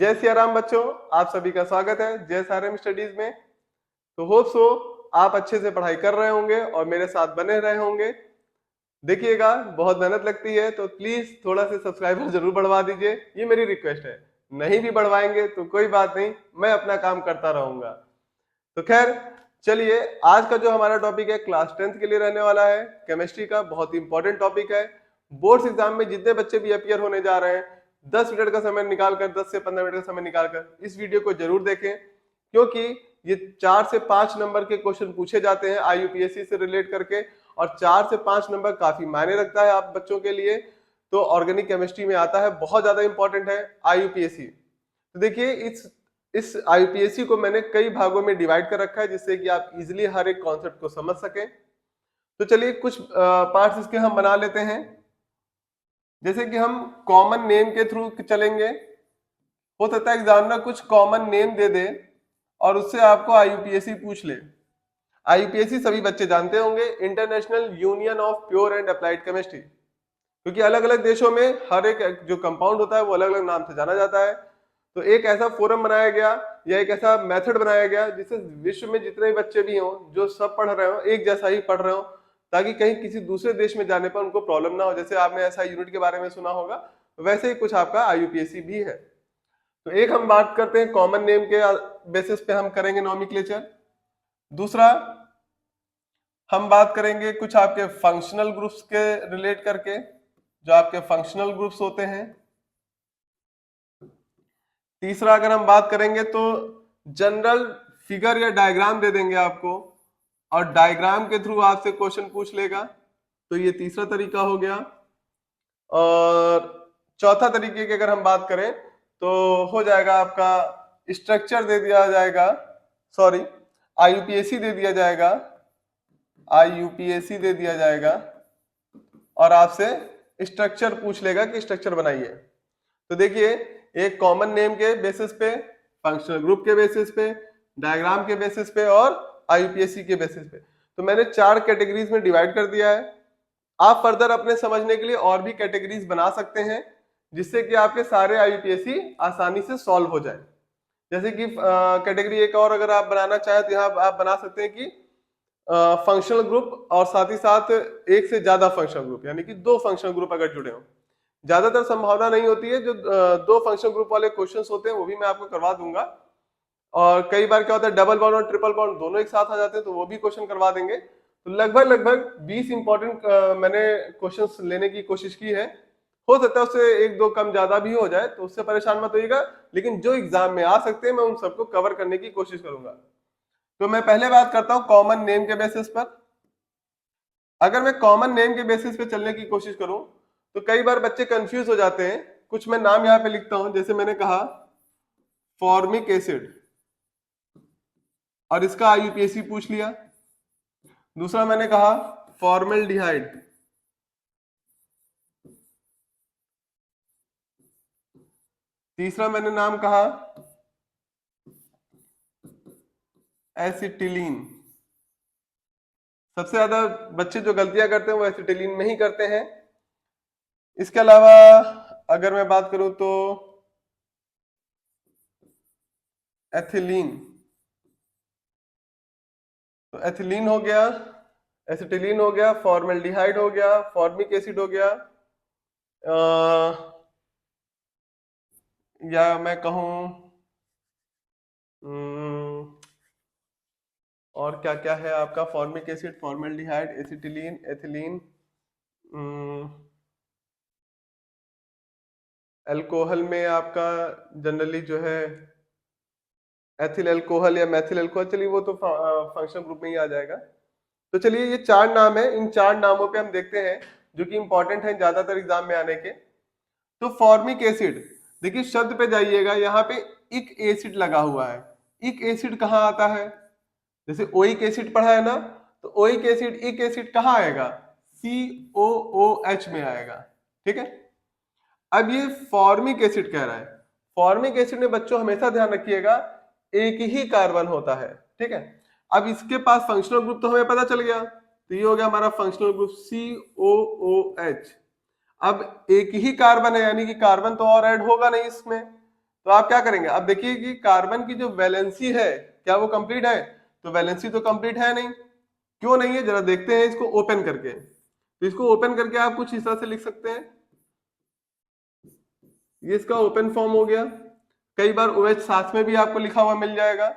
जय सिया राम बच्चों, आप सभी का स्वागत है जय सारम स्टडीज में। तो होप सो आप अच्छे से पढ़ाई कर रहे होंगे और मेरे साथ बने रहे होंगे। देखिएगा, बहुत मेहनत लगती है तो प्लीज थोड़ा से सब्सक्राइबर जरूर बढ़वा दीजिए, ये मेरी रिक्वेस्ट है। नहीं भी बढ़वाएंगे तो कोई बात नहीं, मैं अपना काम करता रहूंगा। तो खैर चलिए, आज का जो हमारा टॉपिक है क्लास 10th के लिए रहने वाला है, केमिस्ट्री का बहुत ही इंपॉर्टेंट टॉपिक है। बोर्ड्स एग्जाम में जितने बच्चे भी अपियर होने जा रहे हैं, 10 मिनट का समय निकालकर, 10 से 15 मिनट का समय निकालकर इस वीडियो को जरूर देखें, क्योंकि ये 4 से 5 नंबर के क्वेश्चन पूछे जाते हैं IUPAC से रिलेट करके, और 4 से 5 नंबर काफी मायने रखता है आप बच्चों के लिए। तो ऑर्गेनिक केमिस्ट्री में आता है, बहुत ज्यादा इंपॉर्टेंट है IUPAC। तो देखिए, इस IUPAC को मैंने कई भागों में डिवाइड कर रखा है, जिससे कि आप इजिली हर एक कॉन्सेप्ट को समझ सकें। तो चलिए कुछ पार्ट्स इसके हम बना लेते हैं। जैसे कि हम कॉमन नेम के थ्रू चलेंगे। हो सकता है एग्जामिनर कुछ कॉमन नेम दे दे और उससे आपको IUPAC पूछ ले। IUPAC सभी बच्चे जानते होंगे, international union of pure and applied chemistry, क्योंकि अलग अलग देशों में हर एक जो कंपाउंड होता है वो अलग अलग नाम से जाना जाता है। तो एक ऐसा फोरम बनाया गया या एक ऐसा मेथड बनाया गया जिससे विश्व में जितने भी बच्चे भी हों, जो सब पढ़ रहे हो, एक जैसा ही पढ़ रहे हो, ताकि कहीं किसी दूसरे देश में जाने पर उनको प्रॉब्लम ना हो। जैसे आपने ऐसा यूनिट के बारे में सुना होगा, वैसे ही कुछ आपका IUPAC भी है। तो एक हम बात करते हैं कॉमन नेम के बेसिस पे हम करेंगे नॉमेनक्लेचर। दूसरा हम बात करेंगे कुछ आपके फंक्शनल ग्रुप्स के रिलेट करके, जो आपके फंक्शनल ग्रुप्स होते हैं। तीसरा अगर हम बात करेंगे तो जनरल फिगर या डायग्राम दे देंगे आपको, और डायग्राम के थ्रू आपसे क्वेश्चन पूछ लेगा। तो ये तीसरा तरीका हो गया। और चौथा तरीके की अगर हम बात करें तो हो जाएगा आपका स्ट्रक्चर दे दिया जाएगा, सॉरी IUPAC दे दिया जाएगा, IUPAC दे दिया जाएगा और आपसे स्ट्रक्चर पूछ लेगा कि स्ट्रक्चर बनाइए। तो देखिए, एक कॉमन नेम के बेसिस पे, फंक्शनल ग्रुप के बेसिस पे, डायग्राम के बेसिस पे और IUPAC के बेसिस पे, तो मैंने 4 कैटेगरीज में डिवाइड कर दिया है। आप फर्दर अपने समझने के लिए और भी कैटेगरीज बना सकते हैं, जिससे कि आपके सारे IUPAC आसानी से सॉल्व हो जाए। जैसे कि कैटेगरी एक और अगर आप बनाना चाहें तो यहाँ आप बना सकते हैं कि फंक्शनल ग्रुप और साथ ही साथ एक से ज्यादा फंक्शनल ग्रुप, यानी कि 2 फंक्शनल ग्रुप अगर जुड़े हों। ज्यादातर संभावना नहीं होती है, जो 2 फंक्शनल ग्रुप वाले क्वेश्चंस होते हैं वो भी मैं आपको करवा दूंगा। और कई बार क्या होता है, डबल बॉन्ड और ट्रिपल बॉन्ड दोनों एक साथ आ जाते हैं, तो वो भी क्वेश्चन करवा देंगे। तो लगभग 20 इंपॉर्टेंट मैंने क्वेश्चंस लेने की कोशिश की है। हो सकता है उससे एक दो कम ज्यादा भी हो जाए, तो उससे परेशान मत होइएगा, लेकिन जो एग्जाम में आ सकते हैं मैं उन सबको कवर करने की कोशिश करूंगा। तो मैं पहले बात करता हूं कॉमन नेम के बेसिस पर। अगर मैं कॉमन नेम के बेसिस पे चलने की कोशिश करूं तो कई बार बच्चे कंफ्यूज हो जाते हैं। कुछ मैं नाम यहां पे लिखता हूं, जैसे मैंने कहा फॉर्मिक एसिड, और इसका IUPAC पूछ लिया। दूसरा मैंने कहा फॉर्मेल्डिहाइड, तीसरा मैंने नाम कहा एसिटिलीन। सबसे ज्यादा बच्चे जो गलतियां करते हैं वो एसिटिलीन में ही करते हैं। इसके अलावा अगर मैं बात करूं तो एथिलीन, तो एथिलीन हो गया, एसिटिलीन हो गया, फॉर्मेल्डिहाइड हो गया, फॉर्मिक एसिड हो गया, या मैं कहूं और क्या क्या है आपका, formic acid, formaldehyde, acetylene, ethylene, alcohol में आपका जनरली जो है एथिल अल्कोहल या मैथिल अल्कोहल, चलिए वो तो फंक्शनल ग्रुप में ही आ जाएगा। तो चलिए ये 4 नाम है, इन 4 नामों पे हम देखते हैं जो कि इंपॉर्टेंट है ज्यादातर एग्जाम में आने के। तो फॉर्मिक एसिड, देखिए शब्द पे जाइएगा, यहाँ पे इक एसिड लगा हुआ है। इक एसिड कहाँ आता है? जैसे ओइक एसिड पढ़ा है ना, तो ओइक एसिड, इक एसिड कहाँ आएगा? COOH में आएगा। ठीक है, अब ये फॉर्मिक एसिड कह रहा है। फॉर्मिक एसिड में बच्चों हमेशा ध्यान रखिएगा एक ही कार्बन होता है। ठीक है, अब इसके पास फंक्शनल ग्रुप तो हमें पता चल गया, तो ये हो गया हमारा फंक्शनल ग्रुप COOH। अब एक ही कार्बन है, यानी कि कार्बन तो और ऐड होगा नहीं इसमें, तो आप क्या करेंगे, अब देखिए कि कार्बन की जो वैलेंसी है क्या वो कंप्लीट है, तो वैलेंसी तो कंप्लीट है नहीं। क्यों नहीं है, जरा देखते हैं इसको ओपन करके। तो इसको ओपन करके आप कुछ इस तरह से लिख सकते हैं, ये इसका ओपन फॉर्म हो गया। कई बार OH साथ में भी आपको लिखा हुआ मिल जाएगा।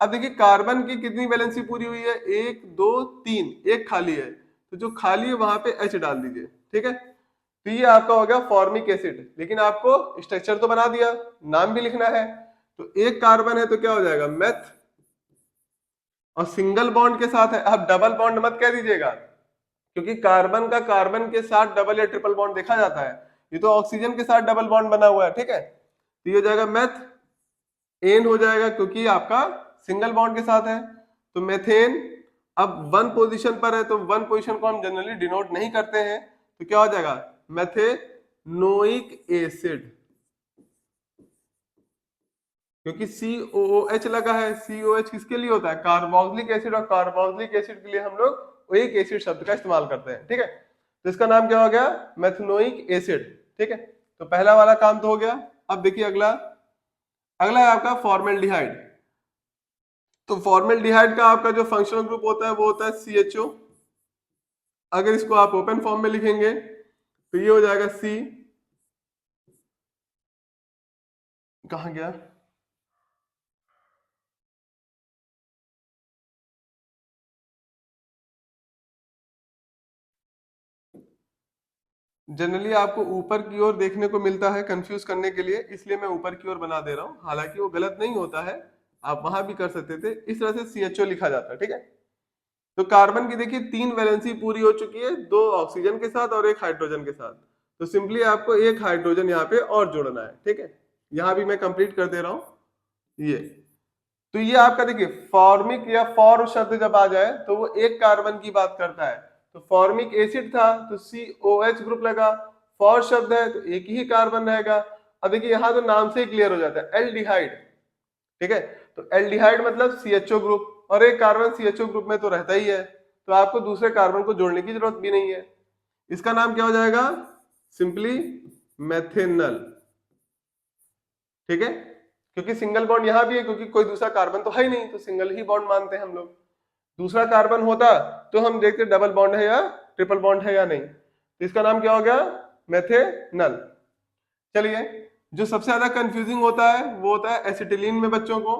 अब देखिए कार्बन की कितनी वैलेंसी पूरी हुई है, 1 2 3, एक खाली है, तो जो खाली है वहां पे H डाल दीजिए, ठीक है। तो ये आपका हो गया फॉर्मिक एसिड, लेकिन आपको स्ट्रक्चर तो बना दिया, नाम भी लिखना है। तो एक कार्बन है तो क्या हो जाएगा मेथ, और सिंगल बॉन्ड के साथ है, आप डबल बॉन्ड मत कह दीजिएगा, क्योंकि कार्बन का कार्बन के साथ डबल या ट्रिपल बॉन्ड देखा जाता है, ये तो ऑक्सीजन के साथ डबल बॉन्ड बना हुआ है, ठीक है। तो ये हो जाएगा मेथ, एन हो जाएगा क्योंकि आपका सिंगल बॉन्ड के साथ है, तो मेथेन। अब वन पोजीशन पर है तो वन पोजीशन को हम जनरली डिनोट नहीं करते हैं, तो क्या हो जाएगा मेथेनोइक एसिड, क्योंकि COOH लगा है। COH किसके लिए होता है, कार्बोक्सिलिक एसिड, और कार्बोक्सिलिक एसिड के लिए हम लोग एक एसिड शब्द का इस्तेमाल करते हैं, ठीक है। तो इसका नाम क्या हो गया, मेथनोइक एसिड, ठीक है। तो पहला वाला काम तो हो गया। अब देखिए अगला, अगला है आपका फॉर्मेल्डिहाइड। तो फॉर्मेल्डिहाइड का आपका जो फंक्शनल ग्रुप होता है वो होता है CHO। अगर इसको आप ओपन फॉर्म में लिखेंगे तो ये हो जाएगा C, कहां गया, जनरली आपको ऊपर की ओर देखने को मिलता है कंफ्यूज करने के लिए, इसलिए मैं ऊपर की ओर बना दे रहा हूं, हालांकि वो गलत नहीं होता है, आप वहां भी कर सकते थे। इस तरह से CHO लिखा जाता है, ठीक है। तो कार्बन की देखिए 3 वैलेंसी पूरी हो चुकी है, 2 ऑक्सीजन के साथ और 1 हाइड्रोजन के साथ। तो सिंपली आपको 1 हाइड्रोजन यहाँ पे और जोड़ना है, ठीक है। यहाँ भी मैं कंप्लीट कर दे रहा हूं ये। तो ये आपका देखिए फॉर्मिक या फॉर शब्द जब आ जाए तो वो एक कार्बन की बात करता है। तो फॉर्मिक एसिड था तो COH ग्रुप लगा, फॉर शब्द है तो एक ही कार्बन रहेगा। अब देखिए यहाँ तो नाम से ही क्लियर हो जाता है एल्डिहाइड, ठीक है। तो एल्डिहाइड मतलब CHO ग्रुप, और एक कार्बन CHO ग्रुप में तो रहता ही है, तो आपको दूसरे कार्बन को जोड़ने की जरूरत भी नहीं है। इसका नाम क्या हो जाएगा, सिंपली मेथेनल, ठीक है। क्योंकि सिंगल बॉन्ड यहां भी है, क्योंकि कोई दूसरा कार्बन तो है ही नहीं, तो सिंगल ही बॉन्ड मानते हैं हम लोग। दूसरा कार्बन होता तो हम देखते डबल बॉन्ड है या ट्रिपल बॉन्ड है या नहीं। तो इसका नाम क्या हो गया, मेथेनल। चलिए, जो सबसे ज्यादा कंफ्यूजिंग होता है वो होता है एसिटिलीन में बच्चों को,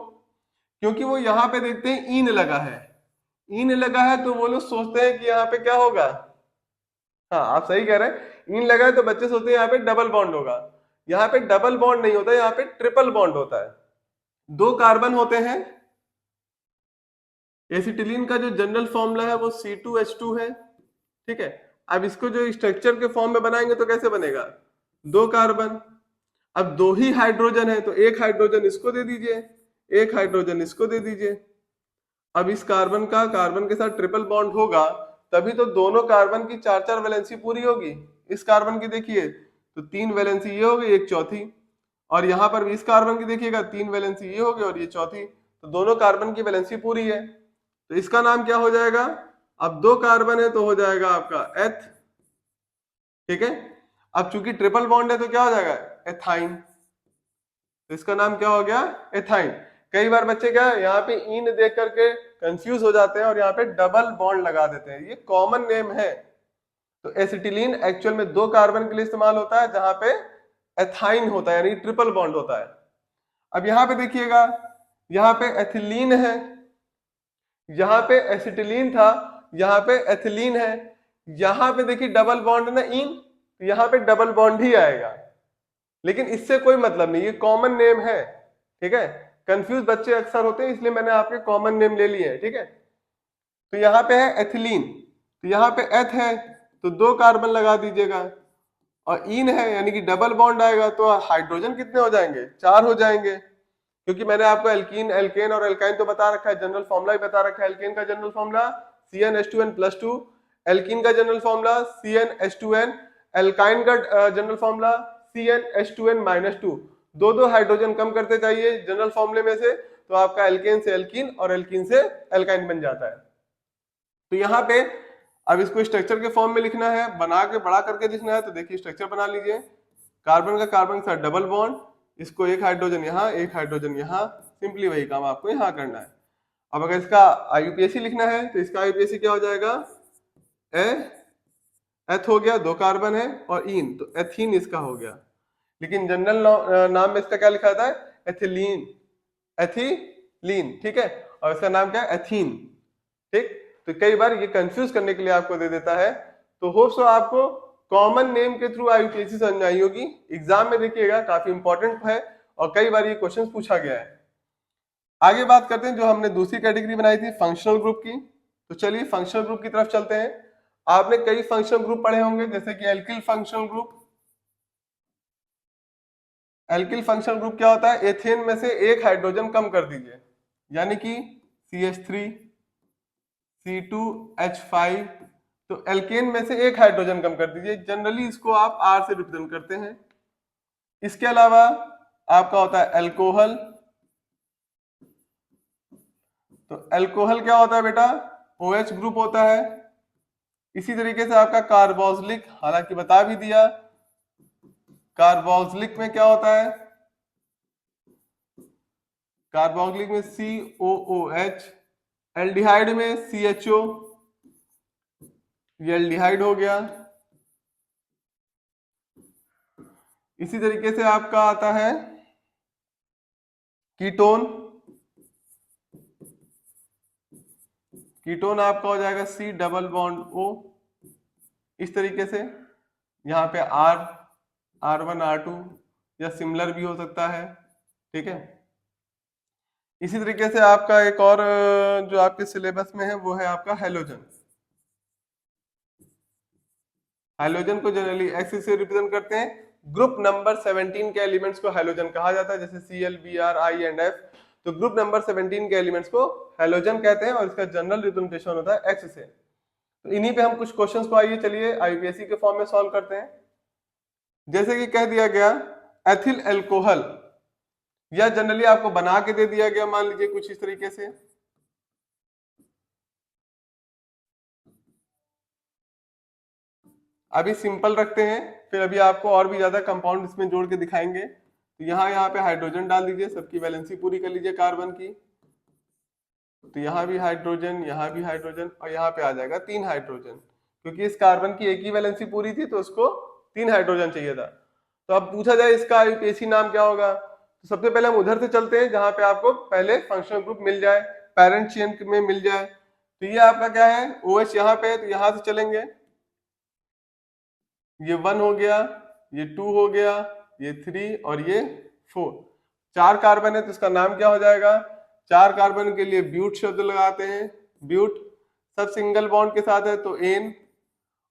क्योंकि वो यहाँ पे देखते हैं ईन लगा है, ईन लगा है तो वो लोग सोचते हैं कि यहाँ पे क्या होगा, हाँ आप सही कह रहे हैं, ईन लगा है तो बच्चे सोचते हैं यहाँ पे डबल बॉन्ड होगा। यहाँ पे डबल बॉन्ड नहीं होता, यहाँ पे ट्रिपल बॉन्ड होता है। 2 कार्बन होते हैं। एसिटिलीन का जो जनरल फॉर्मूला है वो C2H2 है, ठीक है। अब इसको जो स्ट्रक्चर के फॉर्म में बनाएंगे तो कैसे बनेगा, 2 कार्बन। अब 2 ही हाइड्रोजन है तो एक हाइड्रोजन इसको दे दीजिए, एक हाइड्रोजन इसको दे दीजिए। अब इस कार्बन का कार्बन के साथ ट्रिपल बॉन्ड होगा, तभी तो दोनों कार्बन की 4-4 वैलेंसी पूरी होगी। इस कार्बन की देखिए तो 3 वैलेंसी ये होगी, एक चौथी, और यहाँ पर भी इस कार्बन की देखिएगा 3 वैलेंसी ये होगी और ये चौथी, तो दोनों कार्बन की वैलेंसी पूरी है। तो इसका नाम क्या हो जाएगा, अब 2 कार्बन है तो हो जाएगा आपका एथ, ठीक है। अब चूंकि ट्रिपल बॉन्ड है तो क्या हो जाएगा एथाइन, तो इसका नाम क्या हो गया एथाइन। कई बार बच्चे क्या यहाँ पे ईन देख करके कंफ्यूज हो जाते हैं और यहाँ पे डबल बॉन्ड लगा देते हैं, ये कॉमन नेम है। तो एसिटिलीन एक्चुअल में 2 कार्बन के लिए इस्तेमाल होता है, जहां पे एथाइन होता है यानी ट्रिपल बॉन्ड होता है। अब यहाँ पे देखिएगा, यहाँ पे एथिलीन है, यहाँ पे एसिटिलीन था, यहाँ पे एथिलीन है, यहाँ पे देखिए डबल बॉन्ड है ना इन, तो यहाँ पे डबल बॉन्ड ही आएगा, लेकिन इससे कोई मतलब नहीं, ये कॉमन नेम है, ठीक है। कंफ्यूज बच्चे अक्सर होते हैं, इसलिए मैंने आपके कॉमन नेम ले लिए, ठीक है। तो यहाँ पे है एथिलीन, तो यहाँ पे एथ है तो 2 कार्बन लगा दीजिएगा, और इन है यानी कि डबल बॉन्ड आएगा तो हाइड्रोजन कितने हो जाएंगे, 4 हो जाएंगे। क्योंकि मैंने आपको एल्कीन एल्केन और एल्काइन तो बता रखा है, जनरल फॉर्मूला भी बता रखा है। एल्केन का जनरल फॉर्मूला CnH2n+2, एल्कीन का जनरल फॉर्मूला CnH2n, एल्काइन का जनरल फॉर्मूला CnH2n-2। 2 हाइड्रोजन कम करते चाहिए जनरल फॉर्मूले में से, तो आपका एल्केन से एल्कीन और एल्कीन से एल्काइन बन जाता है। तो यहाँ पे अब इसको स्ट्रक्चर के फॉर्म में लिखना है, बना के बड़ा करके लिखना है, तो देखिए स्ट्रक्चर बना लीजिए। कार्बन का कार्बन के साथ डबल बॉन्ड, इसको एक हाइड्रोजन यहाँ, एक हाइड्रोजन यहाँ, सिंपली वही काम आपको यहाँ करना है। अब अगर इसका आईयूपीएसी लिखना है तो इसका आईयूपीएसी क्या हो जाएगा, ए एथ हो गया, 2 कार्बन है, और इन तो एथीन इसका हो गया। लेकिन जनरल नाम में इसका क्या लिखा था, एथिलीन, एथिलीन, ठीक है, और इसका नाम क्या है, एथीन, ठीक। तो कई बार ये कंफ्यूज करने के लिए आपको दे देता है। तो होप सो आपको कॉमन नेम के थ्रू आईयूपीएसी समझ आई होगी। एग्जाम में देखिएगा काफी इंपॉर्टेंट है और कई बार ये क्वेश्चन पूछा गया है। आगे बात करते हैं जो हमने दूसरी कैटेगरी बनाई थी फंक्शनल ग्रुप की। तो चलिए फंक्शनल ग्रुप की तरफ चलते हैं। आपने कई फंक्शनल ग्रुप पढ़े होंगे, जैसे कि alkyl functional group. Alkyl functional group क्या होता है, एथेन में से एक हाइड्रोजन कम कर दीजिए, यानी कि CH3 C2H5। तो एल्केन में से एक हाइड्रोजन कम कर दीजिए, जनरली इसको आप R से रिप्रेजेंट करते हैं। इसके अलावा आपका होता है एल्कोहल। तो एल्कोहल क्या होता है बेटा, OH ग्रुप होता है। इसी तरीके से आपका कार्बोक्सिलिक, हालांकि बता भी दिया, कार्बोक्सिलिक में क्या होता है, कार्बोक्सिलिक में COOH, एल्डिहाइड में CHO, ये एल्डिहाइड हो गया। इसी तरीके से आपका आता है कीटोन। कीटोन आपका हो जाएगा C डबल बॉन्ड O। इस तरीके से यहाँ पे R1 R2 या सिमिलर भी हो सकता है, ठीक है। इसी तरीके से आपका एक और जो आपके सिलेबस में है वो है आपका हेलोजन। हेलोजन को जनरली X से रिप्रेजेंट करते हैं। ग्रुप नंबर 17 के एलिमेंट्स को हेलोजन कहा जाता है, जैसे Cl, Br, I and F। तो ग्रुप नंबर 17 के एलिमेंट्स को हेलोजन कहते हैं और इसका जनरल रिप्रेजेंटेशन होता है X से। तो इन्हीं पे हम कुछ क्वेश्चंस को आइए चलिए आईयूपीएसी के फॉर्म में सॉल्व करते हैं। जैसे कि कह दिया गया एथिल एल्कोहल, या जनरली आपको बना के दे दिया गया, मान लीजिए कुछ इस तरीके से। अभी सिंपल रखते हैं, फिर अभी आपको और भी ज्यादा कंपाउंड इसमें जोड़ के दिखाएंगे। तो यहाँ पे हाइड्रोजन डाल दीजिए, सबकी वैलेंसी पूरी कर लीजिए कार्बन की। तो यहाँ भी हाइड्रोजन, यहाँ भी हाइड्रोजन, और यहाँ पे आ जाएगा 3 हाइड्रोजन, क्योंकि इस कार्बन की एक ही वैलेंसी पूरी थी तो उसको 3 हाइड्रोजन चाहिए था। तो अब पूछा जाए इसका आईयूपीएसी नाम क्या होगा, तो सबसे पहले हम उधर से चलते हैं जहां पे आपको पहले फंक्शनल ग्रुप मिल जाए, पेरेंट चेन में मिल जाए। तो ये आपका क्या है, OH यहाँ पे है, तो यहाँ से चलेंगे, ये 1 हो गया, ये 2 हो गया, ये 3 और ये 4। 4 कार्बन है तो इसका नाम क्या हो जाएगा, 4 कार्बन के लिए ब्यूट शब्द लगाते हैं, ब्यूट। सब सिंगल बॉन्ड के साथ है तो एन,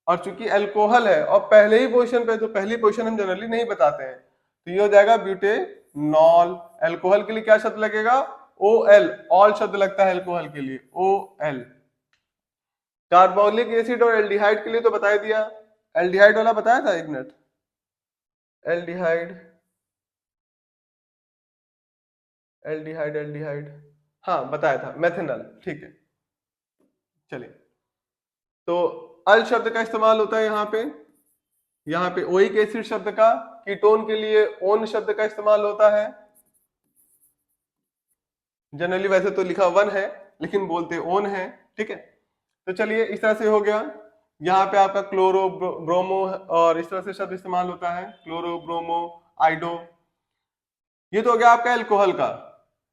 और चूंकि अल्कोहल है और पहले ही पोजीशन पे, तो पहली पोजीशन हम जनरली नहीं बताते हैं, तो ये हो जाएगा ब्यूटेनॉल। अल्कोहल के लिए क्या शब्द लगेगा, OL, ऑल शब्द लगता है अल्कोहल के लिए, OL। कार्बोक्सिलिक एसिड और एल्डिहाइड के लिए तो बता दिया, एल्डिहाइड वाला बताया था, एक मिनट, एल्डिहाइड एल्डिहाइड एल्डिहाइड, हाँ बताया था, मेथेनॉल, ठीक है। चलिए, तो अल शब्द का इस्तेमाल होता है यहाँ पे ओइक एसिड शब्द का, कीटोन के लिए ओन शब्द का इस्तेमाल होता है। जनरली वैसे तो लिखा 1 है लेकिन बोलते ओन है, ठीक है। तो चलिए इस तरह से हो गया। यहाँ पे आपका क्लोरो ब्रोमो और इस तरह से शब्द इस्तेमाल होता है, क्लोरो ब्रोमो आइडो। ये तो हो गया आपका एल्कोहल का।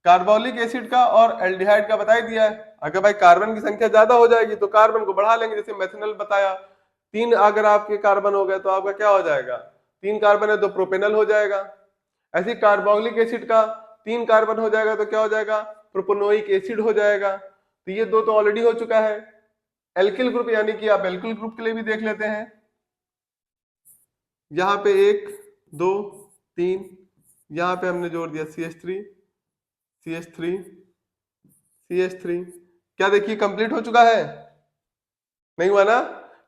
कार्बोलिक एसिड का और एल्डिहाइड का बता ही दिया है। अगर भाई कार्बन की संख्या ज्यादा हो जाएगी तो कार्बन को बढ़ा लेंगे, जैसे मेथनॉल बताया, 3 अगर आपके कार्बन हो गए तो आपका क्या हो जाएगा, 3 कार्बन है तो प्रोपेनल हो जाएगा। ऐसे कार्बोक्सिलिक एसिड का 3 कार्बन हो जाएगा तो क्या हो जाएगा, प्रोपोनोइक एसिड हो जाएगा। तो ये 2 तो ऑलरेडी हो चुका है। एल्किल ग्रुप यानी कि आप एल्किल ग्रुप के लिए भी देख लेते हैं। यहाँ पे 1 2 3, यहाँ पे हमने जोड़ दिया CH3 CH3 CH3। क्या देखिए कंप्लीट हो चुका है, नहीं हुआ ना,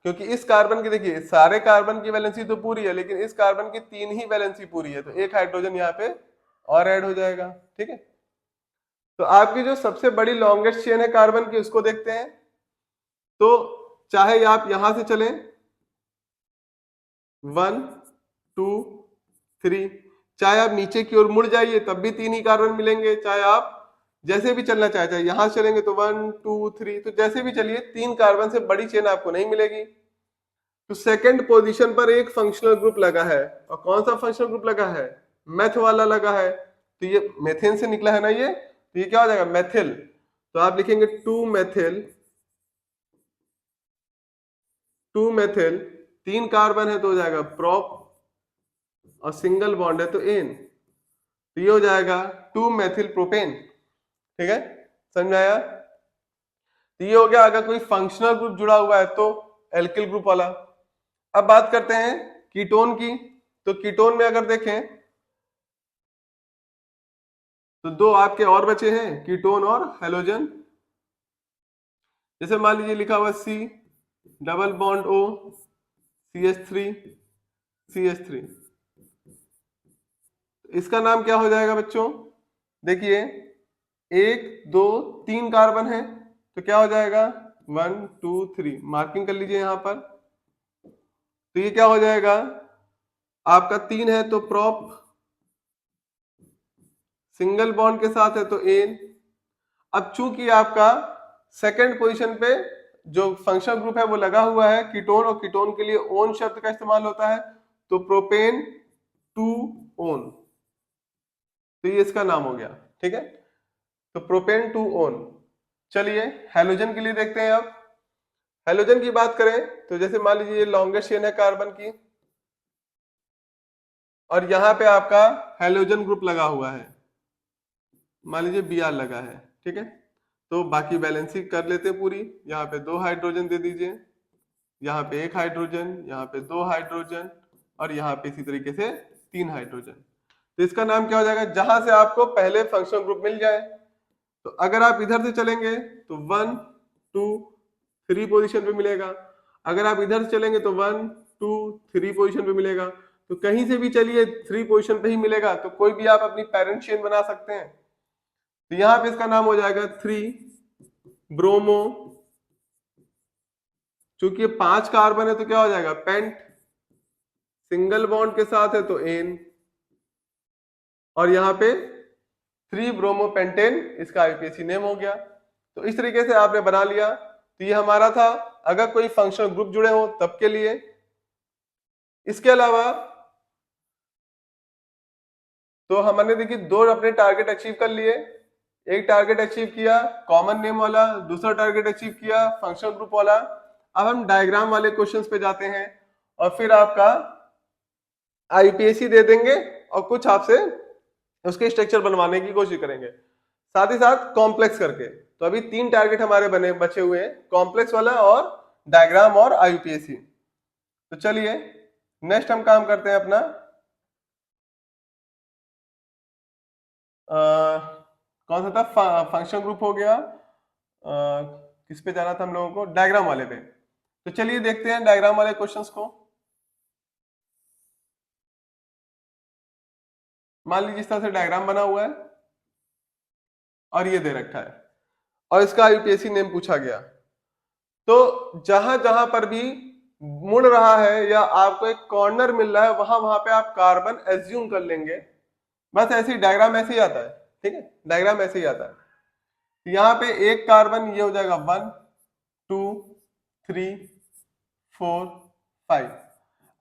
क्योंकि इस कार्बन की देखिए सारे कार्बन की वैलेंसी तो पूरी है लेकिन इस कार्बन की 3 ही वैलेंसी पूरी है, तो एक हाइड्रोजन यहाँ पे और ऐड हो जाएगा, ठीक है। तो आपकी जो सबसे बड़ी लॉन्गेस्ट चेन है कार्बन की उसको देखते हैं। तो चाहे आप यहां से चलें 1 2 3, चाहे आप नीचे की ओर मुड़ जाइए तब भी 3 ही कार्बन मिलेंगे, चाहे आप जैसे भी चलना चाहे यहां से चलेंगे तो 1 2 3, तो जैसे भी चलिए 3 कार्बन से बड़ी चेन आपको नहीं मिलेगी। तो सेकंड पोजीशन पर एक फंक्शनल ग्रुप लगा है, और कौन सा फंक्शनल ग्रुप लगा है? मेथ वाला लगा है। तो ये मेथेन से निकला है ना ये, तो ये क्या हो जाएगा? मेथिल। तो आप लिखेंगे 2 मेथिल, 2 मेथिल, 3 कार्बन है तो हो जाएगा प्रोप, और सिंगल बॉन्ड है तो एन, तो ये हो जाएगा 2 मेथिल प्रोपेन। ठीक है, समझ में आया? तो ये हो गया अगर कोई फंक्शनल ग्रुप जुड़ा हुआ है तो एल्किल ग्रुप वाला। अब बात करते हैं कीटोन की। तो कीटोन में अगर देखें तो दो आपके और बचे हैं, कीटोन और हेलोजन। जैसे मान लीजिए लिखा हुआ C double bond O CH3 CH3, इसका नाम क्या हो जाएगा बच्चों? देखिए 1 2 3 कार्बन है तो क्या हो जाएगा? 1 2 3, मार्किंग कर लीजिए यहां पर। तो ये क्या हो जाएगा? आपका 3 है तो प्रोप, सिंगल बॉन्ड के साथ है तो एन। अब चूंकि आपका सेकंड पोजीशन पे जो फंक्शनल ग्रुप है वो लगा हुआ है कीटोन, और कीटोन के लिए ओन शब्द का इस्तेमाल होता है, तो प्रोपेन 2 ओन, तो ये इसका नाम हो गया। ठीक है, तो प्रोपेन 2 ओन। चलिए हेलोजन के लिए देखते हैं। अब हेलोजन की बात करें तो जैसे मान लीजिए ये लॉन्गेस्ट चेन है कार्बन की, और यहां पे आपका हेलोजन ग्रुप लगा हुआ है, मान लीजिए Br लगा है। ठीक है, तो बाकी बैलेंसिंग कर लेते हैं पूरी। यहाँ पे 2 हाइड्रोजन दे दीजिए, यहाँ पे 1 हाइड्रोजन, यहाँ पे 2 हाइड्रोजन, और यहाँ पे इसी तरीके से 3 हाइड्रोजन। तो इसका नाम क्या हो जाएगा? जहां से आपको पहले फंक्शनल ग्रुप मिल जाए। तो अगर आप इधर से चलेंगे तो 1 2 3 पोजीशन पे मिलेगा, अगर आप इधर से चलेंगे तो 1 2 3 पोजीशन पे मिलेगा। तो कहीं से भी चलिए 3 पोजीशन पे ही मिलेगा, तो कोई भी आप अपनी पेरेंट चेन बना सकते हैं। तो यहां पे इसका नाम हो जाएगा 3 ब्रोमो, चूंकि 5 कार्बन है तो क्या हो जाएगा? पेंट, सिंगल बॉन्ड के साथ है तो एन, और यहाँ पे 3 ब्रोमोपेंटेन, इसका आईपीएसी नेम हो गया। तो इस तरीके से आपने बना लिया। तो ये हमारा था अगर कोई फंक्शनल ग्रुप जुड़े हो तब के लिए। इसके अलावा तो हमने देखिए 2 अपने टारगेट अचीव कर लिए। एक टारगेट अचीव किया कॉमन नेम वाला, दूसरा टारगेट अचीव किया फंक्शनल ग्रुप वाला। अब हम डायग्राम वाले क्वेश्चंस पे जाते हैं, और फिर आपका आईपीएसी दे देंगे और कुछ आपसे उसके स्ट्रक्चर बनवाने की कोशिश करेंगे, साथ ही साथ कॉम्प्लेक्स करके। तो अभी 3 टारगेट हमारे बने बचे हुए हैं, कॉम्प्लेक्स वाला और डायग्राम और आईपीएसी। तो चलिए नेक्स्ट हम काम करते हैं अपना कौन सा था? फंक्शन ग्रुप हो गया। किस पे जाना था हम लोगों को? डायग्राम वाले पे। तो चलिए देखते हैं डायग्राम वाले क्वेश्चंस को। मान लीजिए इस तरह से डायग्राम बना हुआ है और ये दे रखा है, और इसका यूपीएससी नेम पूछा गया। तो जहां जहां पर भी मुड़ रहा है या आपको एक कॉर्नर मिल रहा है वहां वहां पे आप कार्बन एज्यूम कर लेंगे। बस ऐसे ही डायग्राम ऐसे ही आता है। ठीक है, डायग्राम ऐसे ही आता है। यहाँ पे एक कार्बन ये हो जाएगा 1 2 3 4 5।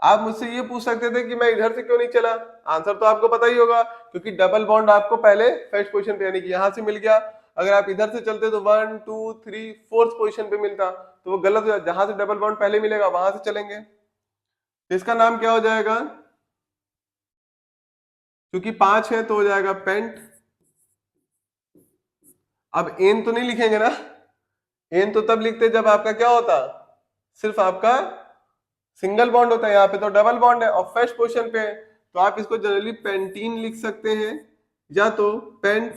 आप मुझसे ये पूछ सकते थे कि मैं इधर से क्यों नहीं चला? आंसर तो आपको पता ही होगा, क्योंकि डबल बॉन्ड आपको पहले फर्स्ट पोजीशन पे यानी कि यहां से मिल गया। अगर आप इधर से चलते तो 1 2 3 फोर्थ पोजीशन पे मिलता, तो वो गलत हो जाता। जहां से डबल बॉन्ड पहले मिलेगा वहां से चलेंगे। तो इसका नाम क्या हो जाएगा? क्योंकि 5 है तो हो जाएगा पेंट। अब एन तो नहीं लिखेंगे ना, एन तो तब लिखते जब आपका क्या होता? सिर्फ आपका सिंगल बॉन्ड होता है। यहाँ पे तो डबल बॉन्ड है और फर्स्ट पोजीशन पे है, तो आप इसको जनरली पेंटीन लिख सकते हैं, या तो पेंट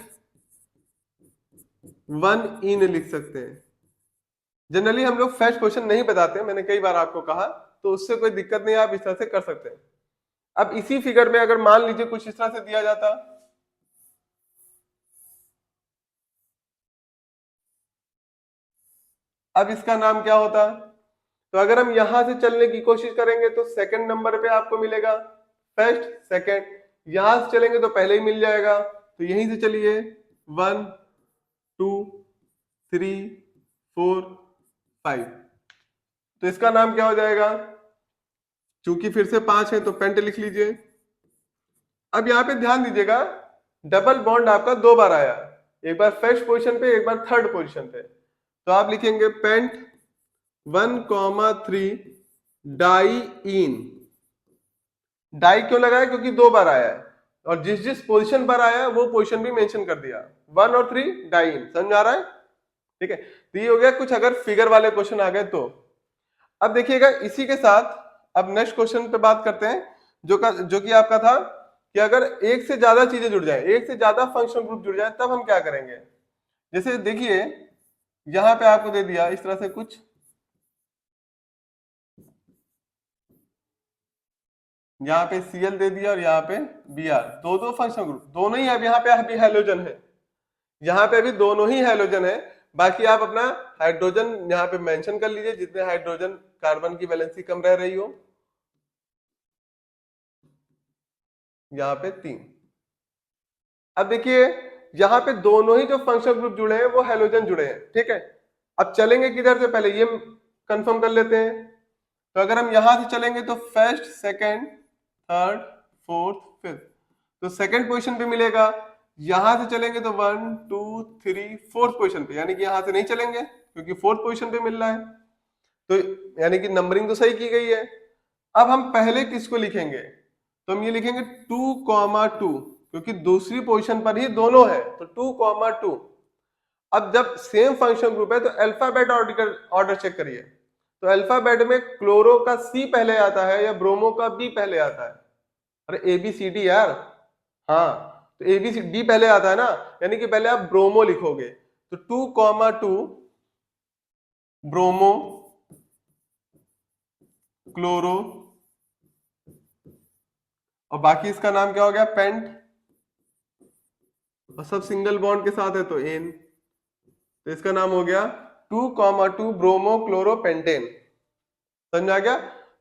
1 इन लिख सकते हैं। जनरली हम लोग फर्स्ट पोजीशन नहीं बताते, मैंने कई बार आपको कहा, तो उससे कोई दिक्कत नहीं, आप इस तरह से कर सकते हैं। अब इसी फिगर में अगर मान लीजिए कुछ इस तरह से दिया जाता, अब इसका नाम क्या होता? तो अगर हम यहां से चलने की कोशिश करेंगे तो सेकंड नंबर पे आपको मिलेगा फर्स्ट सेकंड, यहां से चलेंगे तो पहले ही मिल जाएगा, तो यहीं से चलिए 1 2 3 4 5। तो इसका नाम क्या हो जाएगा? चूंकि फिर से 5 है तो पेंट लिख लीजिए। अब यहाँ पे ध्यान दीजिएगा, डबल बॉन्ड आपका 2 बार आया, एक बार फर्स्ट पोजीशन पे, एक बार थर्ड पोजीशन पे। तो आप लिखेंगे पेंट 1,3 डाई इन। डाई क्यों लगाया? क्योंकि 2 बार आया है, और जिस जिस पोजीशन पर आया है वो पोजीशन भी मेंशन कर दिया, 1 और 3 डाई इन। समझ आ रहा है? ठीक है, तो ये हो गया कुछ अगर फिगर वाले क्वेश्चन आ गए तो। अब देखिएगा इसी के साथ अब नेक्स्ट क्वेश्चन पे बात करते हैं, जो कि आपका था कि अगर एक से ज्यादा चीजें जुड़ जाए, एक से ज्यादा फंक्शनल ग्रुप जुड़ जाए, तब हम क्या करेंगे। जैसे देखिए यहां पे आपको दे दिया इस तरह से कुछ, यहाँ पे Cl दे दिया और यहाँ पे Br, दो दो फंक्शनल ग्रुप, दोनों ही अब यहाँ पे अभी हैलोजन है, यहाँ पे अभी दोनों ही हैलोजन है। बाकी आप अपना हाइड्रोजन यहाँ पे मेंशन कर लीजिए, जितने हाइड्रोजन कार्बन की वैलेंसी कम रह रही हो। यहाँ पे 3। अब देखिए यहाँ पे दोनों ही जो फंक्शनल ग्रुप जुड़े हैं वो हैलोजन जुड़े हैं, ठीक है। अब चलेंगे किधर से, पहले ये कंफर्म कर लेते हैं। तो अगर हम यहां से चलेंगे तो first, second, third, fourth, fifth, तो सेकंड पोजीशन पे मिलेगा। यहां से चलेंगे तो 1 2 3 फोर्थ पोजीशन पे, यानी कि यहां से नहीं चलेंगे क्योंकि फोर्थ पोजीशन पे मिल रहा है, तो यानी कि नंबरिंग तो सही की गई है। अब हम पहले किसको लिखेंगे, तो हम ये लिखेंगे 2,2, क्योंकि दूसरी पोजीशन पर ही दोनों है, तो 2,2। अब जब सेम फंक्शन ग्रुप है तो अल्फाबेट ऑर्डर चेक करिए। तो अल्फाबेट में क्लोरो का सी पहले आता है या ब्रोमो का बी पहले आता है? अरे ए बी सी डी यार, हाँ, तो ए बी सी डी पहले आता है ना, यानी कि पहले आप ब्रोमो लिखोगे। तो 2,2 ब्रोमो क्लोरो, और बाकी इसका नाम क्या हो गया? पेंट, और सब सिंगल बॉन्ड के साथ है तो एन, तो इसका नाम हो गया 2,2 ब्रोमो क्लोरो पेंटेन। समझ आ गया?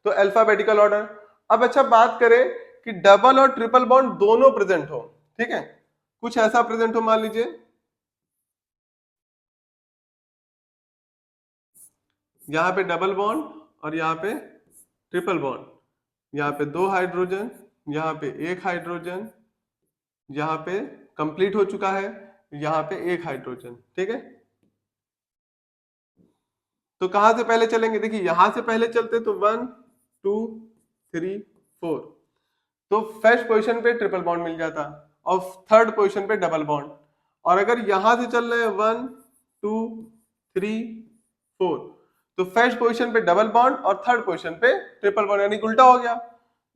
तो अल्फाबेटिकल ऑर्डर। अब अच्छा बात करें कि डबल और ट्रिपल बॉन्ड दोनों प्रेजेंट हो, ठीक है, कुछ ऐसा प्रेजेंट हो, मान लीजिए यहां पे डबल बॉन्ड और यहां पे ट्रिपल बॉन्ड, यहाँ पे 2 हाइड्रोजन, यहाँ पे 1 हाइड्रोजन, यहाँ पे कंप्लीट हो चुका है, यहाँ पे 1 हाइड्रोजन, ठीक है। तो कहां से पहले चलेंगे? देखिए यहां से पहले चलते तो 1 2 3 4, तो फर्स्ट पोजीशन पे ट्रिपल बॉन्ड मिल जाता, और थर्ड पोजीशन पे डबल बॉन्ड। और अगर यहां से चल रहे हैं 1 2 3 4, तो फर्स्ट पोजीशन पे डबल बॉन्ड और थर्ड पोजीशन पे ट्रिपल बॉन्ड, यानी उल्टा हो गया।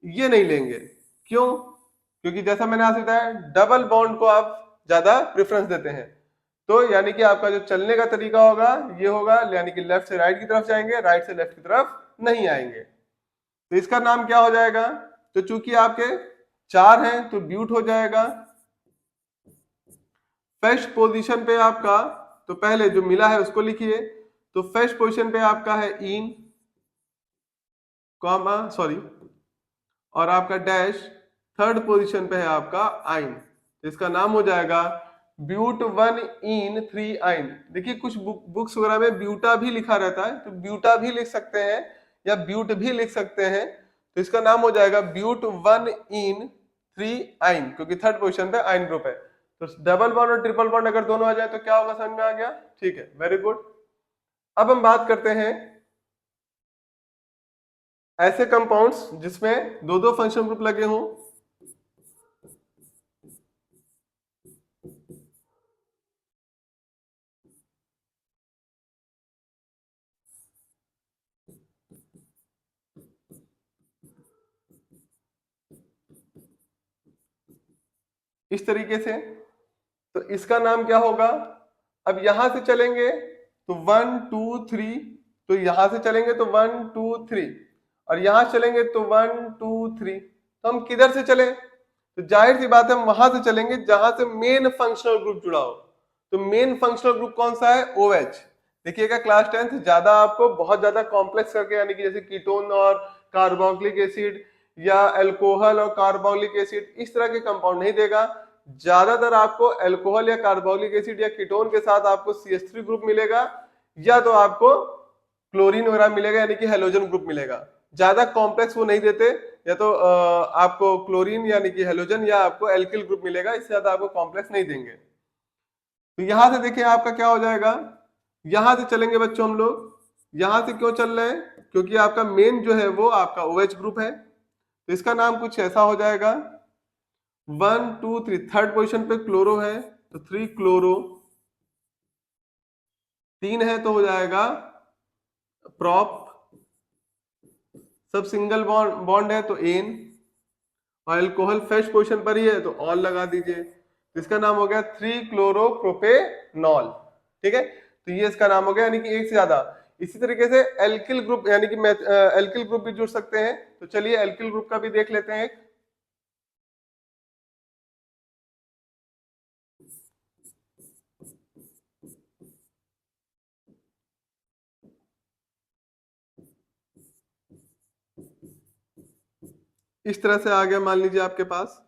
ये नहीं लेंगे, क्यों? क्योंकि जैसा मैंने आपसे बताया डबल बॉन्ड को आप ज्यादा प्रेफरेंस देते हैं, तो यानी कि आपका जो चलने का तरीका होगा ये होगा, यानी कि लेफ्ट से राइट की तरफ जाएंगे, राइट से लेफ्ट की तरफ नहीं आएंगे। तो इसका नाम क्या हो जाएगा? तो चूंकि आपके 4 हैं तो ब्यूट हो जाएगा। फर्स्ट पोजीशन पे आपका, तो पहले जो मिला है उसको लिखिए, तो फर्स्ट पोजीशन पे आपका है इन कॉमा सॉरी, और आपका डैश थर्ड पोजीशन पे है आपका आइन, तो इसका नाम हो जाएगा ब्यूट 1 इन 3 आइन। देखिए कुछ बुक्स वगैरह में ब्यूटा भी लिखा रहता है, तो ब्यूटा भी लिख सकते हैं या ब्यूट भी लिख सकते हैं, तो इसका नाम हो जाएगा ब्यूट 1 इन 3 आइन, क्योंकि थर्ड पोजीशन पे आइन ग्रुप है। तो डबल बॉन्ड और ट्रिपल बॉन्ड अगर दोनों आ जाए तो क्या होगा, समझ में आ गया? ठीक है, वेरी गुड। अब हम बात करते हैं ऐसे कंपाउंड्स जिसमें दो दो फंक्शन ग्रुप लगे हों। इस तरीके से, तो इसका नाम क्या होगा? अब यहां से चलेंगे तो 1 2 3, तो यहां से चलेंगे तो 1 2 3, और यहां चलेंगे तो 1 2 3, तो हम किधर से चले? तो जाहिर सी बात है हम वहां से चलेंगे जहां से मेन फंक्शनल ग्रुप जुड़ा हो। तो मेन फंक्शनल ग्रुप कौन सा है? OH। देखिएगा क्लास 10th ज्यादा आपको बहुत ज्यादा कॉम्प्लेक्स करके, यानी कि जैसे कीटोन और कार्बोक्सिलिक एसिड या अल्कोहल और कार्बोलिक एसिड, इस तरह के कंपाउंड नहीं देगा। ज्यादातर आपको अल्कोहल या कार्बोलिक एसिड या कीटोन के साथ आपको CH3 ग्रुप मिलेगा, या तो आपको क्लोरीन वगैरह मिलेगा यानी कि हेलोजन ग्रुप मिलेगा। ज्यादा कॉम्प्लेक्स वो नहीं देते, या तो आपको क्लोरीन यानी कि हेलोजन या आपको एल्किल ग्रुप मिलेगा, इससे ज्यादा आपको कॉम्प्लेक्स नहीं देंगे। तो यहां से देखिए आपका क्या हो जाएगा, यहां से चलेंगे बच्चों हम लोग। यहां से क्यों चल रहे हैं, क्योंकि आपका मेन जो है वो आपका OH ग्रुप है, तो इसका नाम कुछ ऐसा हो जाएगा 1 2 3। थर्ड पोजीशन पे क्लोरो है तो 3 क्लोरो, 3 है तो हो जाएगा प्रॉप, सब सिंगल बॉन्ड बॉन्ड है तो एन, और अल्कोहल फर्स्ट पोजीशन पर ही है तो ऑल लगा दीजिए। तो इसका नाम हो गया 3 क्लोरोप्रोपेनॉल। ठीक है, तो ये इसका नाम हो गया, यानी कि एक से ज्यादा। इसी तरीके से एल्किल ग्रुप यानी कि एल्किल ग्रुप भी जुड़ सकते हैं, तो चलिए एल्किल ग्रुप का भी देख लेते हैं। इस तरह से आ गया, मान लीजिए आपके पास,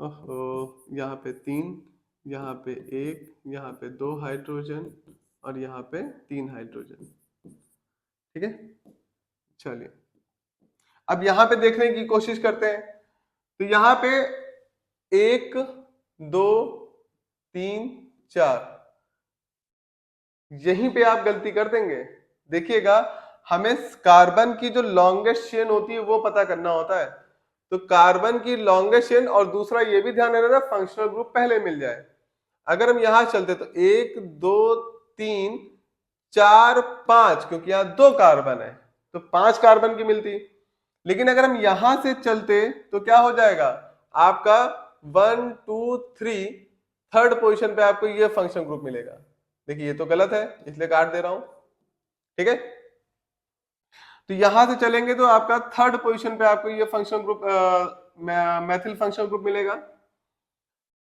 ओहो, यहाँ पे 3, यहाँ पे 1, यहाँ पे 2 हाइड्रोजन और यहाँ पे 3 हाइड्रोजन। ठीक है, चलिए अब यहाँ पे देखने की कोशिश करते हैं। तो यहाँ पे 1 2 3 4, यहीं पे आप गलती कर देंगे। देखिएगा, हमें कार्बन की जो लॉन्गेस्ट चेन होती है वो पता करना होता है। तो कार्बन की लॉन्गेस्ट चेन, और दूसरा ये भी ध्यान रखना फंक्शनल ग्रुप पहले मिल जाए। अगर हम यहां चलते तो 1 2 3 4 5, क्योंकि यहां 2 कार्बन है तो 5 कार्बन की मिलती। लेकिन अगर हम यहां से चलते तो क्या हो जाएगा आपका 1 2 3, थर्ड पोजीशन पे आपको ये फंक्शन ग्रुप मिलेगा। देखिए ये तो गलत है, इसलिए काट दे रहा हूं। ठीक है, तो यहां से चलेंगे तो आपका थर्ड पोजीशन पे आपको ये function group Maithil function group मिलेगा।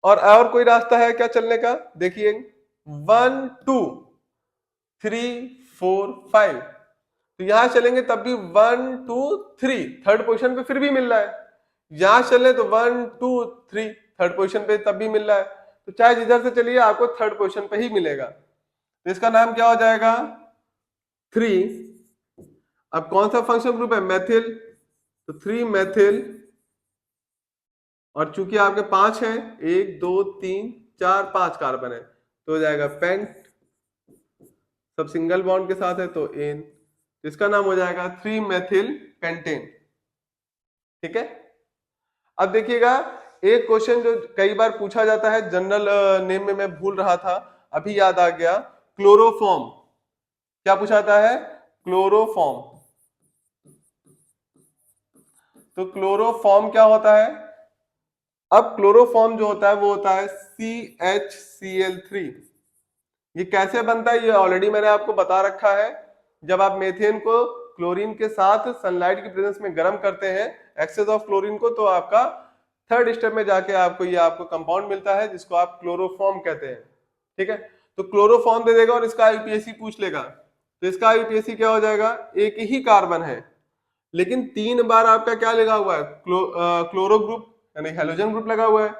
और कोई रास्ता है क्या चलने का, देखिए 1 2 3 4 5, तो यहां चलेंगे तब भी 1 2 3, थर्ड पोजीशन पे फिर भी मिल रहा है। यहां चले तो 1 2 3, थर्ड पोजीशन पे तब भी मिल रहा है। तो चाहे जिधर से चलिए आपको थर्ड पोजीशन पे ही मिलेगा। तो इसका नाम क्या हो जाएगा 3। अब कौन सा फंक्शन ग्रुप है, मैथिल, तो 3 मैथिल। और चूंकि आपके 5 है, 1 2 3 4 5 कार्बन है, तो हो जाएगा पेंट, सब सिंगल बॉन्ड के साथ है तो एन, तो इसका नाम हो जाएगा 3 मेथिल पेंटेन। ठीक है, अब देखिएगा एक क्वेश्चन जो कई बार पूछा जाता है, जनरल नेम में मैं भूल रहा था, अभी याद आ गया, क्लोरोफॉर्म। क्या पूछा जाता है, क्लोरोफॉर्म। तो क्लोरोफॉर्म क्या होता है, अब क्लोरोफॉर्म जो होता है वो होता है CHCl3। ये कैसे बनता है ये ऑलरेडी मैंने आपको बता रखा है। जब आप मेथेन को क्लोरीन के साथ सनलाइट की प्रेजेंस में गर्म करते हैं, एक्सेस ऑफ क्लोरीन को, तो आपका थर्ड स्टेप में जाके आपको ये आपको कंपाउंड मिलता है जिसको आप क्लोरोफॉर्म कहते हैं। ठीक है, तो क्लोरोफॉर्म दे देगा और इसका आईपीएसी पूछ लेगा। तो इसका आईपीएसी क्या हो जाएगा, एक ही कार्बन है लेकिन 3 बार आपका क्या लगा हुआ है, क्लोरो ग्रुप यानी हेलोजन ग्रुप लगा हुआ है।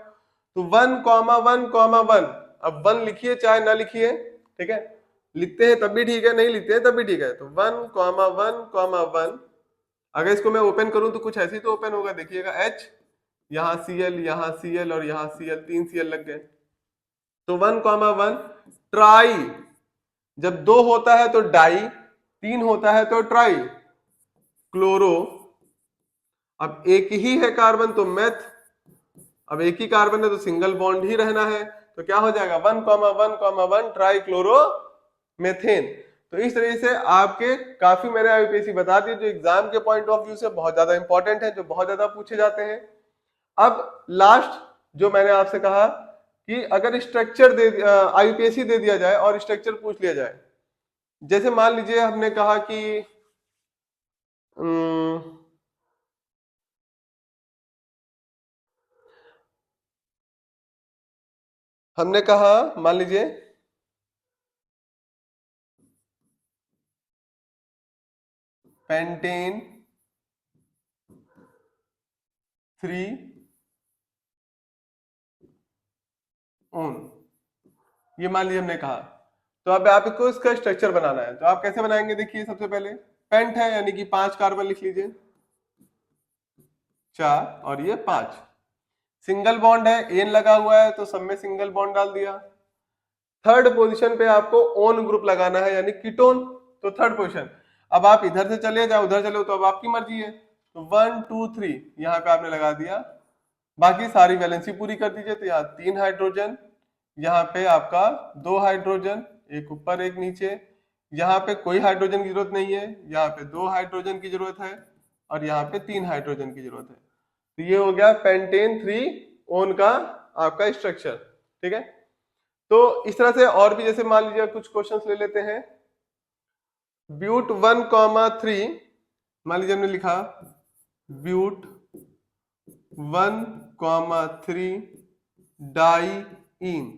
तो 1,1,1, अब 1 लिखिए चाहे ना लिखिए, ठीक है, लिखते हैं तब भी ठीक है, नहीं लिखते हैं तब भी ठीक है। तो 1,1,1, अगर इसको मैं ओपन करूं तो कुछ ऐसे ही तो ओपन होगा, देखिएगा H, यहाँ Cl, यहाँ Cl और यहाँ Cl, 3 Cl लग गए। तो 1,1 ट्राई, जब 2 होता है तो डाई, 3 होता है तो ट्राई क्लोरो। अब एक ही है कार्बन तो मेथ, अब एक ही कार्बन है तो सिंगल बॉन्ड ही रहना है, तो क्या हो जाएगा 1,1,1 ट्राई क्लोरो मेथेन। तो इस तरीके से आपके काफी मैंने आईपीएसी बता दी जो एग्जाम के पॉइंट ऑफ व्यू से बहुत ज्यादा इंपॉर्टेंट है, जो बहुत ज्यादा पूछे जाते हैं। अब लास्ट जो मैंने आपसे कहा कि अगर स्ट्रक्चर दे आईपीएसी दे दिया जाए और स्ट्रक्चर पूछ लिया जाए, जैसे मान लीजिए हमने कहा कि अम, हमने कहा मान लीजिए पेंटेन 3 ओन, ये मान लीजिए हमने कहा। तो अब आपको इसका स्ट्रक्चर बनाना है, तो आप कैसे बनाएंगे? देखिए सबसे पहले पेंट है यानी कि 5 कार्बन लिख लीजिए, 4 और ये 5। सिंगल बॉन्ड है, एन लगा हुआ है तो सब में सिंगल बॉन्ड डाल दिया। थर्ड पोजीशन पे आपको ओन ग्रुप लगाना है यानी कीटोन, तो थर्ड पोजीशन। अब आप इधर से चले जाओ उधर चले तो अब आपकी मर्जी है, तो 1 2 3 यहाँ पे आपने लगा दिया। बाकी सारी वैलेंसी पूरी कर दीजिए, तो यहाँ 3 हाइड्रोजन, यहाँ पे आपका 2 हाइड्रोजन, एक ऊपर एक नीचे, यहाँ पे कोई हाइड्रोजन की जरूरत नहीं है, यहाँ पे 2 हाइड्रोजन की जरूरत है और यहाँ पे 3 हाइड्रोजन की जरूरत है। तो ये हो गया पेंटेन 3 ओन का आपका स्ट्रक्चर। ठीक है, तो इस तरह से और भी, जैसे मान लीजिए कुछ क्वेश्चंस ले लेते हैं। ब्यूट 1,3, मान लीजिए हमने लिखा ब्यूट 1,3 डाइईन,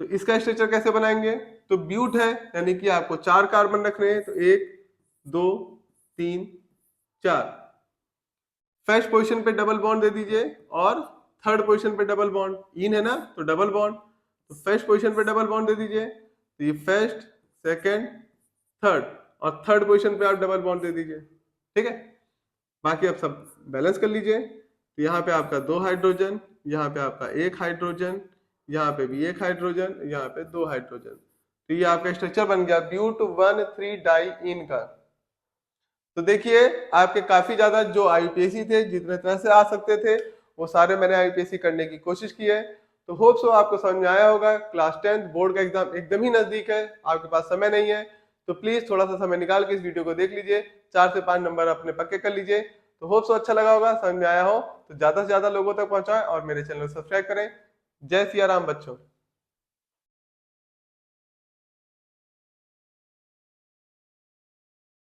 तो इसका स्ट्रक्चर कैसे बनाएंगे? तो ब्यूट है यानी कि आपको 4 कार्बन रखने हैं, तो 1 2 3 4। फर्स्ट पोजीशन पे डबल बॉन्ड दे दीजिए और थर्ड पोजीशन पे डबल बॉन्ड, इन है ना तो डबल बॉन्ड, तो फर्स्ट पोजीशन पे डबल बॉन्ड दे दीजिए, तो ये फर्स्ट सेकंड थर्ड, और थर्ड पोजीशन पे आप डबल बॉन्ड दे दीजिए। ठीक है, बाकी आप सब बैलेंस कर लीजिए। तो यहाँ पे आपका 2 हाइड्रोजन, यहाँ पे आपका 1 हाइड्रोजन, यहाँ पे भी 1 हाइड्रोजन, यहाँ पे 2 हाइड्रोजन, तो ये आपका स्ट्रक्चर बन गया ब्यूट 1,3 डाइईन का। तो देखिए आपके काफी ज्यादा जो आईयूपीएसी थे, जितने तरह से आ सकते थे वो सारे मैंने आईयूपीएसी करने की कोशिश की है। तो होप सो आपको समझ में आया होगा। क्लास 10 बोर्ड का एग्जाम एकदम ही नजदीक है, आपके पास समय नहीं है, तो प्लीज थोड़ा सा समय निकाल के इस वीडियो को देख लीजिए, 4 से 5 नंबर अपने पक्के कर लीजिए। तो होप सो अच्छा लगा होगा, समझ में आया हो तो ज्यादा से ज्यादा लोगों तक पहुंचाएं और मेरे चैनल को सब्सक्राइब करें। जय सिया राम बच्चों।